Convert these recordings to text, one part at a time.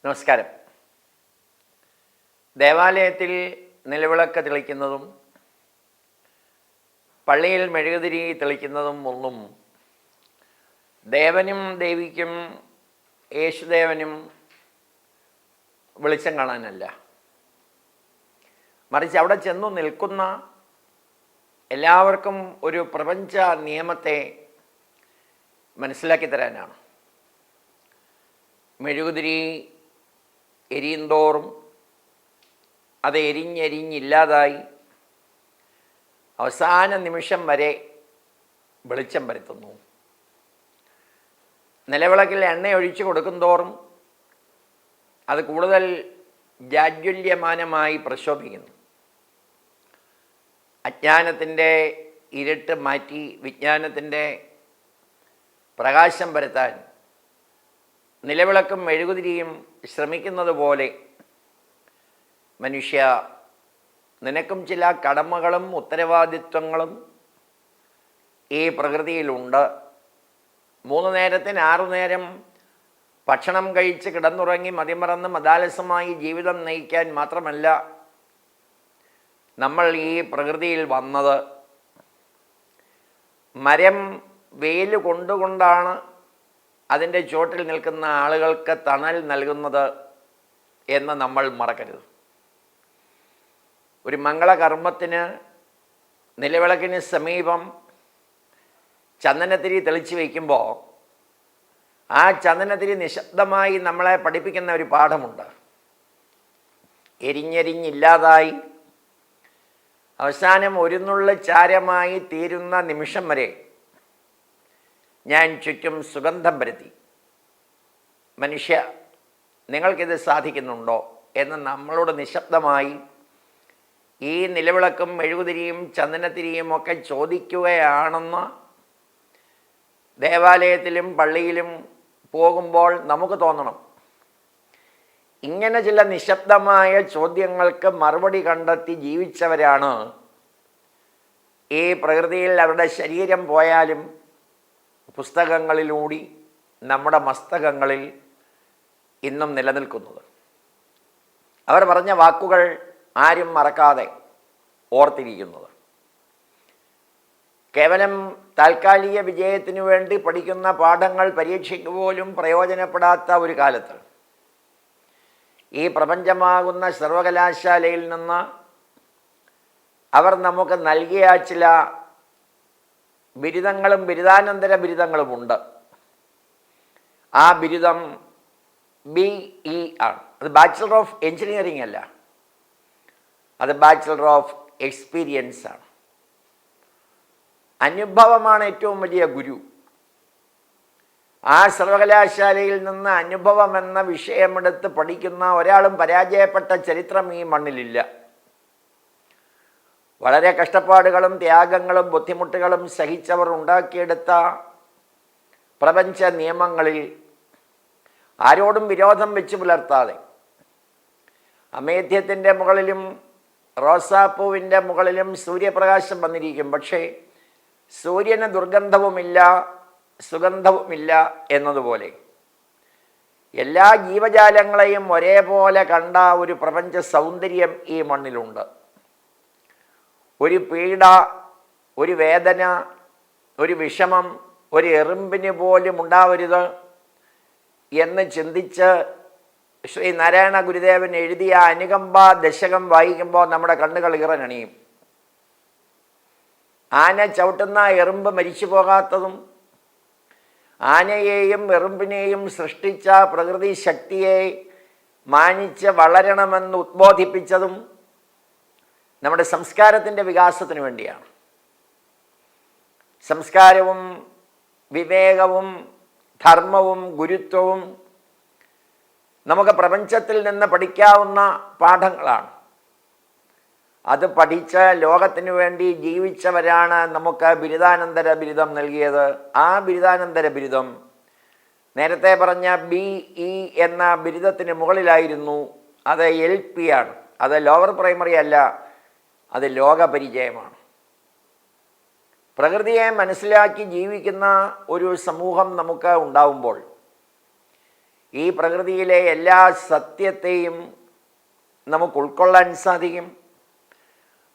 നമസ്കാരം. ദേവാലയത്തിൽ നിലവിളക്ക് തെളിക്കുന്നതും പള്ളിയിൽ മെഴുകുതിരി തെളിക്കുന്നതും ഒന്നും ദേവനും ദേവിക്കും യേശുദേവനും വെളിച്ചം കാണാനല്ല, മറിച്ച് അവിടെ ചെന്നു നിൽക്കുന്ന എല്ലാവർക്കും ഒരു പ്രപഞ്ച നിയമത്തെ മനസ്സിലാക്കി തരാനാണ്. മെഴുകുതിരി എരിയുന്തോറും അത് എരിഞ്ഞെരിഞ്ഞില്ലാതായി അവസാന നിമിഷം വരെ വെളിച്ചം വരുത്തുന്നു. നിലവിളക്കിൽ എണ്ണ ഒഴിച്ചു കൊടുക്കുന്തോറും അത് കൂടുതൽ ജാജ്വല്യമാനമായി പ്രശോഭിക്കുന്നു. അജ്ഞാനത്തിൻ്റെ ഇരുട്ട് മാറ്റി വിജ്ഞാനത്തിൻ്റെ പ്രകാശം വരുത്താൻ നിലവിളക്കും മെഴുകുതിരിയും ശ്രമിക്കുന്നത് പോലെ മനുഷ്യ, നിനക്കും ചില കടമകളും ഉത്തരവാദിത്വങ്ങളും ഈ പ്രകൃതിയിലുണ്ട്. 3 നേരത്തിന് 6 നേരം ഭക്ഷണം കഴിച്ച് കിടന്നുറങ്ങി മതിമറന്ന് മതാലസമായി ജീവിതം നയിക്കാൻ മാത്രമല്ല നമ്മൾ ഈ പ്രകൃതിയിൽ വന്നത്. മരം വെയിൽ കൊണ്ടുകൊണ്ടാണ് അതിൻ്റെ ചുവട്ടിൽ നിൽക്കുന്ന ആളുകൾക്ക് തണൽ നൽകുന്നത് എന്ന് നമ്മൾ മറക്കരുത്. ഒരു മംഗളകർമ്മത്തിന് നിലവിളക്കിന് സമീപം ചന്ദനത്തിരി തെളിച്ച് വയ്ക്കുമ്പോൾ ആ ചന്ദനത്തിരി നിശബ്ദമായി നമ്മളെ പഠിപ്പിക്കുന്ന ഒരു പാഠമുണ്ട്. എരിഞ്ഞെരിഞ്ഞില്ലാതായി അവസാനം ഒരു നുള്ള് ചാരമായി തീരുന്ന നിമിഷം വരെ ഞാൻ ചുറ്റും സുഗന്ധം പരത്തി. മനുഷ്യ, നിങ്ങൾക്കിത് സാധിക്കുന്നുണ്ടോ എന്ന് നമ്മളോട് നിശബ്ദമായി ഈ നിലവിളക്കും മെഴുകുതിരിയും ചന്ദനത്തിരിയും ഒക്കെ ചോദിക്കുകയാണെന്ന് ദേവാലയത്തിലും പള്ളിയിലും പോകുമ്പോൾ നമുക്ക് തോന്നണം. ഇങ്ങനെ ചില നിശബ്ദമായ ചോദ്യങ്ങൾക്ക് മറുപടി കണ്ടെത്തി ജീവിച്ചവരാണ് ഈ പ്രകൃതിയിൽ അവരുടെ ശരീരം പോയാലും പുസ്തകങ്ങളിലൂടെ നമ്മുടെ മസ്തകങ്ങളിൽ ഇന്നും നിലനിൽക്കുന്നത്. അവർ പറഞ്ഞ വാക്കുകൾ ആരും മറക്കാതെ ഓർത്തിരിക്കുന്നത്. കേവലം താൽക്കാലിക വിജയത്തിനു വേണ്ടി പഠിക്കുന്ന പാഠങ്ങൾ പരീക്ഷയ്ക്ക് പോലും പ്രയോജനപ്പെടാത്ത ഒരു കാലത്ത് ഈ പ്രപഞ്ചമാകുന്ന സർവകലാശാലയിൽ നിന്ന് അവർ നമുക്ക് നൽകിയ ചില ബിരുദങ്ങളും ബിരുദാനന്തര ബിരുദങ്ങളുമുണ്ട്. ആ ബിരുദം BE ആണ്. അത് ബാച്ചിലർ ഓഫ് എഞ്ചിനീയറിംഗ് അല്ല, അത് ബാച്ചിലർ ഓഫ് എക്സ്പീരിയൻസ് ആണ്. അനുഭവമാണ് ഏറ്റവും വലിയ ഗുരു. ആ സർവകലാശാലയിൽ നിന്ന് അനുഭവം എന്ന വിഷയമെടുത്ത് പഠിക്കുന്ന ഒരാളും പരാജയപ്പെട്ട ചരിത്രം ഈ മണ്ണിലില്ല. വളരെ കഷ്ടപ്പാടുകളും ത്യാഗങ്ങളും ബുദ്ധിമുട്ടുകളും സഹിച്ചവർ ഉണ്ടാക്കിയെടുത്ത പ്രപഞ്ച നിയമങ്ങളിൽ ആരോടും വിരോധം വെച്ച് പുലർത്താതെ അമേധ്യത്തിൻ്റെ മുകളിലും റോസാപ്പൂവിൻ്റെ മുകളിലും സൂര്യപ്രകാശം വന്നിരിക്കും. പക്ഷേ സൂര്യന് ദുർഗന്ധവുമില്ല സുഗന്ധവുമില്ല എന്നതുപോലെ എല്ലാ ജീവജാലങ്ങളെയും ഒരേപോലെ കണ്ട ഒരു പ്രപഞ്ച സൗന്ദര്യം ഈ മണ്ണിലുണ്ട്. ഒരു പീഡ, ഒരു വേദന, ഒരു വിഷമം ഒരു എറുമ്പിന് പോലും ഉണ്ടാവരുത് എന്ന് ചിന്തിച്ച് ശ്രീ നാരായണ ഗുരുദേവൻ എഴുതിയ അനുകമ്പ ദശകം വായിക്കുമ്പോൾ നമ്മുടെ കണ്ണുകൾ ഇറനണിയും. ആന ചവിട്ടുന്ന എറുമ്പ് മരിച്ചു പോകാത്തതും ആനയെയും എറുമ്പിനെയും സൃഷ്ടിച്ച പ്രകൃതി ശക്തിയെ മാനിച്ച് വളരണമെന്ന് ഉദ്ബോധിപ്പിച്ചതും നമ്മുടെ സംസ്കാരത്തിൻ്റെ വികാസത്തിന് വേണ്ടിയാണ്. സംസ്കാരവും വിവേകവും ധർമ്മവും ഗുരുത്വവും നമുക്ക് പ്രപഞ്ചത്തിൽ നിന്ന് പഠിക്കാവുന്ന പാഠങ്ങളാണ്. അത് പഠിച്ച് ലോകത്തിനു വേണ്ടി ജീവിച്ചവരാണ് നമുക്ക് ബിരുദാനന്തര ബിരുദം നൽകിയത്. ആ ബിരുദാനന്തര ബിരുദം നേരത്തെ പറഞ്ഞ BE എന്ന ബിരുദത്തിന് മുകളിലായിരുന്നു. അത് LP ആണ്. അത് ലോവർ പ്രൈമറി അല്ല, അത് ലോകപരിചയമാണ്. പ്രകൃതിയെ മനസ്സിലാക്കി ജീവിക്കുന്ന ഒരു സമൂഹം നമുക്ക് ഉണ്ടാവുമ്പോൾ ഈ പ്രകൃതിയിലെ എല്ലാ സത്യത്തെയും നമുക്ക് ഉൾക്കൊള്ളാൻ സാധിക്കും.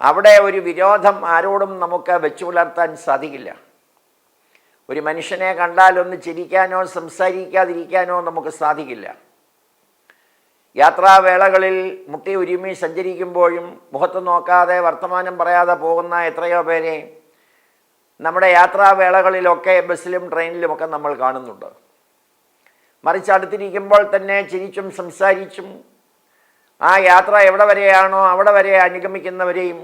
അവിടെ ഒരു വിരോധം ആരോടും നമുക്ക് വെച്ചു പുലർത്താൻ സാധിക്കില്ല. ഒരു മനുഷ്യനെ കണ്ടാൽ ഒന്ന് ചിരിക്കാനോ സംസാരിക്കാതിരിക്കാനോ നമുക്ക് സാധിക്കില്ല. യാത്രാവേളകളിൽ മുട്ടി ഉരുമി സഞ്ചരിക്കുമ്പോഴും മുഖത്ത് നോക്കാതെ വർത്തമാനം പറയാതെ പോകുന്ന എത്രയോ പേരെ നമ്മുടെ യാത്രാവേളകളിലൊക്കെ ബസ്സിലും ട്രെയിനിലുമൊക്കെ നമ്മൾ കാണുന്നുണ്ട്. മറിച്ച് അടുത്തിരിക്കുമ്പോൾ തന്നെ ചിരിച്ചും സംസാരിച്ചും ആ യാത്ര എവിടെ വരെയാണോ അവിടെ വരെ അനുഗമിക്കുന്നവരെയും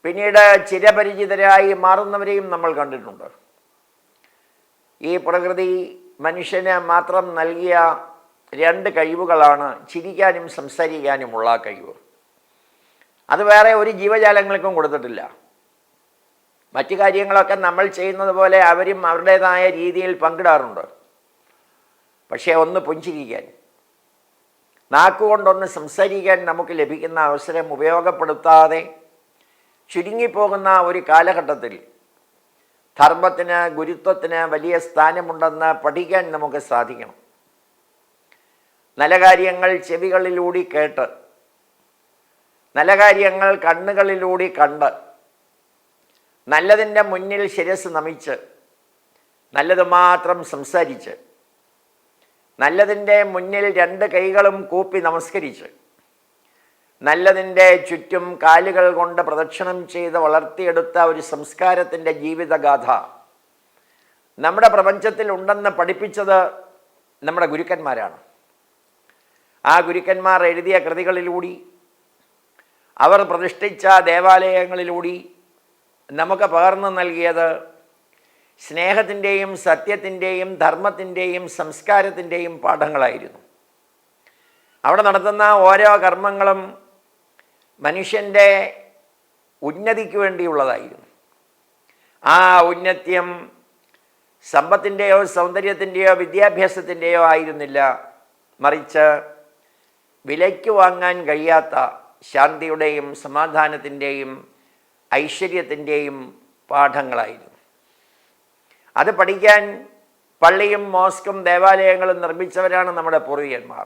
പിന്നീട് ചിരപരിചിതരായി മാറുന്നവരെയും നമ്മൾ കണ്ടിട്ടുണ്ട്. ഈ പ്രകൃതി മനുഷ്യന് മാത്രം നൽകിയ രണ്ട് കഴിവുകളാണ് ചിരിക്കാനും സംസാരിക്കാനുമുള്ള കഴിവ്. അത് വേറെ ഒരു ജീവജാലങ്ങൾക്കും കൊടുത്തിട്ടില്ല. മറ്റു കാര്യങ്ങളൊക്കെ നമ്മൾ ചെയ്യുന്നത് പോലെ അവരും അവരുടേതായ രീതിയിൽ പങ്കിടാറുണ്ട്. പക്ഷേ ഒന്ന് പുഞ്ചിരിക്കാൻ, നാക്കുകൊണ്ടൊന്ന് സംസാരിക്കാൻ നമുക്ക് ലഭിക്കുന്ന അവസരം ഉപയോഗപ്പെടുത്താതെ ചുരുങ്ങിപ്പോകുന്ന ഒരു കാലഘട്ടത്തിൽ ധർമ്മത്തിന്, ഗുരുത്വത്തിന് വലിയ സ്ഥാനമുണ്ടെന്ന് പഠിക്കാൻ നമുക്ക് സാധിക്കണം. നല്ല കാര്യങ്ങൾ ചെവികളിലൂടെ കേട്ട്, നല്ല കാര്യങ്ങൾ കണ്ണുകളിലൂടെ കണ്ട്, നല്ലതിൻ്റെ മുന്നിൽ ശിരസ് നമിച്ച്, നല്ലത് മാത്രം സംസാരിച്ച്, നല്ലതിൻ്റെ മുന്നിൽ രണ്ട് കൈകളും കൂപ്പി നമസ്കരിച്ച്, നല്ലതിൻ്റെ ചുറ്റും കാലുകൾ കൊണ്ട് പ്രദക്ഷിണം ചെയ്ത് വളർത്തിയെടുത്ത ഒരു സംസ്കാരത്തിൻ്റെ ജീവിതഗാഥ നമ്മുടെ പ്രപഞ്ചത്തിൽ ഉണ്ടെന്ന് പഠിപ്പിച്ചത് നമ്മുടെ ഗുരുക്കന്മാരാണ്. ആ ഗുരുക്കന്മാർ എഴുതിയ കൃതികളിലൂടെ, അവർ പ്രതിഷ്ഠിച്ച ദേവാലയങ്ങളിലൂടെ നമുക്ക് പകർന്നു നൽകിയത് സ്നേഹത്തിൻ്റെയും സത്യത്തിൻ്റെയും ധർമ്മത്തിൻ്റെയും സംസ്കാരത്തിൻ്റെയും പാഠങ്ങളായിരുന്നു. അവിടെ നടത്തുന്ന ഓരോ കർമ്മങ്ങളും മനുഷ്യൻ്റെ ഉന്നതിക്ക് വേണ്ടിയുള്ളതായിരുന്നു. ആ ഔന്നത്യം സമ്പത്തിൻ്റെയോ സൗന്ദര്യത്തിൻ്റെയോ വിദ്യാഭ്യാസത്തിൻ്റെയോ ആയിരുന്നില്ല, മറിച്ച് വിലയ്ക്ക് വാങ്ങാൻ കഴിയാത്ത ശാന്തിയുടെയും സമാധാനത്തിൻ്റെയും ഐശ്വര്യത്തിൻ്റെയും പാഠങ്ങളായിരുന്നു. അത് പഠിക്കാൻ പള്ളിയും മോസ്കും ദേവാലയങ്ങളും നിർമ്മിച്ചവരാണ് നമ്മുടെ പൂർവികന്മാർ.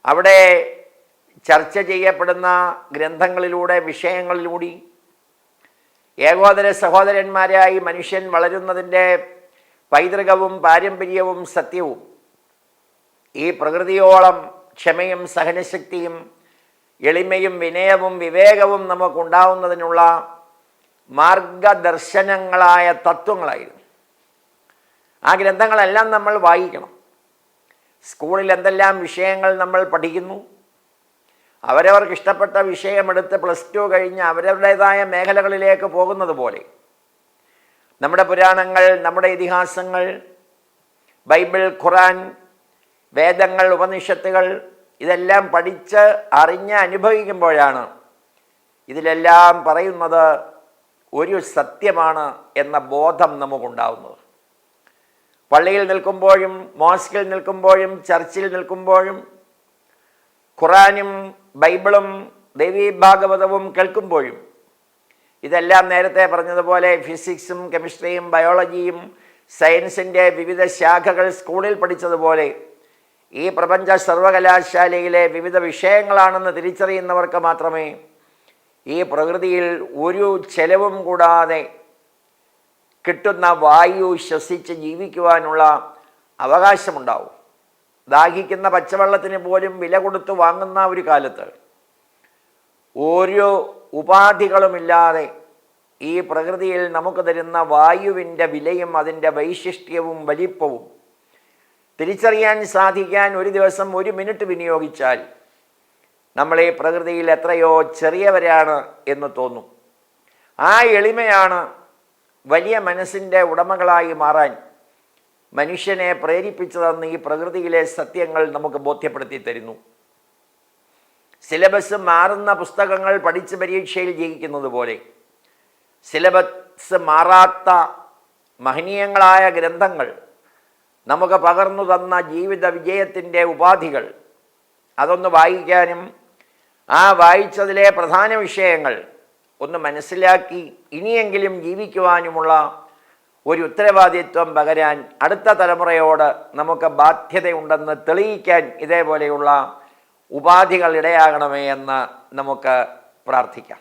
അവിടെ ചർച്ച ചെയ്യപ്പെടുന്ന ഗ്രന്ഥങ്ങളിലൂടെ, വിഷയങ്ങളിലൂടെ ഏകോദര സഹോദരന്മാരായി മനുഷ്യൻ വളരുന്നതിൻ്റെ പൈതൃകവും പാരമ്പര്യവും സത്യവും ഈ പ്രകൃതിയോളം ക്ഷമയും സഹനശക്തിയും എളിമയും വിനയവും വിവേകവും നമുക്കുണ്ടാവുന്നതിനുള്ള മാർഗദർശനങ്ങളായ തത്വങ്ങളായിരുന്നു. ആ ഗ്രന്ഥങ്ങളെല്ലാം നമ്മൾ വായിക്കണം. സ്കൂളിൽ എന്തെല്ലാം വിഷയങ്ങൾ നമ്മൾ പഠിക്കുന്നു, അവരവർക്ക് ഇഷ്ടപ്പെട്ട വിഷയമെടുത്ത് +2 കഴിഞ്ഞ് അവരവരുടേതായ മേഖലകളിലേക്ക് പോകുന്നത് പോലെ നമ്മുടെ പുരാണങ്ങൾ, നമ്മുടെ ഇതിഹാസങ്ങൾ, ബൈബിൾ, ഖുറാൻ, വേദങ്ങൾ, ഉപനിഷത്തുകൾ ഇതെല്ലാം പഠിച്ച് അറിഞ്ഞ് അനുഭവിക്കുമ്പോഴാണ് ഇതിലെല്ലാം പറയുന്നത് ഒരു സത്യമാണ് എന്ന ബോധം നമുക്കുണ്ടാവുന്നത്. പള്ളിയിൽ നിൽക്കുമ്പോഴും, മോസ്കിൽ നിൽക്കുമ്പോഴും, ചർച്ചിൽ നിൽക്കുമ്പോഴും, ഖുറാനും ബൈബിളും ദേവീ ഭാഗവതവും കേൾക്കുമ്പോഴും ഇതെല്ലാം നേരത്തെ പറഞ്ഞതുപോലെ ഫിസിക്സും കെമിസ്ട്രിയും ബയോളജിയും സയൻസിൻ്റെ വിവിധ ശാഖകൾ സ്കൂളിൽ പഠിച്ചതുപോലെ ഈ പ്രപഞ്ച സർവകലാശാലയിലെ വിവിധ വിഷയങ്ങളാണെന്ന് തിരിച്ചറിയുന്നവർക്ക് മാത്രമേ ഈ പ്രകൃതിയിൽ ഒരു ചെലവും കൂടാതെ കിട്ടുന്ന വായു ശ്വസിച്ച് ജീവിക്കുവാനുള്ള അവകാശമുണ്ടാവും. ദാഹിക്കുന്ന പച്ചവെള്ളത്തിന് പോലും വില കൊടുത്ത് വാങ്ങുന്ന ഒരു കാലത്ത് ഓരോ ഉപാധികളുമില്ലാതെ ഈ പ്രകൃതിയിൽ നമുക്ക് തരുന്ന വായുവിൻ്റെ വിലയും അതിൻ്റെ വൈശിഷ്ട്യവും വലിപ്പവും തിരിച്ചറിയാൻ സാധിക്കാൻ ഒരു ദിവസം 1 മിനിറ്റ് വിനിയോഗിച്ചാൽ നമ്മൾ ഈ പ്രകൃതിയിൽ എത്രയോ ചെറിയവരാണ് എന്ന് തോന്നും. ആ എളിമയാണ് വലിയ മനസ്സിൻ്റെ ഉടമകളായി മാറാൻ മനുഷ്യനെ പ്രേരിപ്പിച്ചതെന്ന് ഈ പ്രകൃതിയിലെ സത്യങ്ങൾ നമുക്ക് ബോധ്യപ്പെടുത്തി തരുന്നു. സിലബസ് മാറുന്ന പുസ്തകങ്ങൾ പഠിച്ച് പരീക്ഷയിൽ ജയിക്കുന്നത് പോലെ സിലബസ് മാറാത്ത മഹനീയങ്ങളായ ഗ്രന്ഥങ്ങൾ നമുക്ക് പകർന്നു തന്ന ജീവിത വിജയത്തിൻ്റെ ഉപാധികൾ അതൊന്ന് വായിക്കാനും ആ വായിച്ചതിലെ പ്രധാന വിഷയങ്ങൾ ഒന്ന് മനസ്സിലാക്കി ഇനിയെങ്കിലും ജീവിക്കുവാനുമുള്ള ഒരു ഉത്തരവാദിത്വം പകരാൻ അടുത്ത തലമുറയോട് നമുക്ക് ബാധ്യതയുണ്ടെന്ന് തെളിയിക്കാൻ ഇതേപോലെയുള്ള ഉപാധികൾ ഇടയാകണമേ എന്ന് നമുക്ക് പ്രാർത്ഥിക്കാം.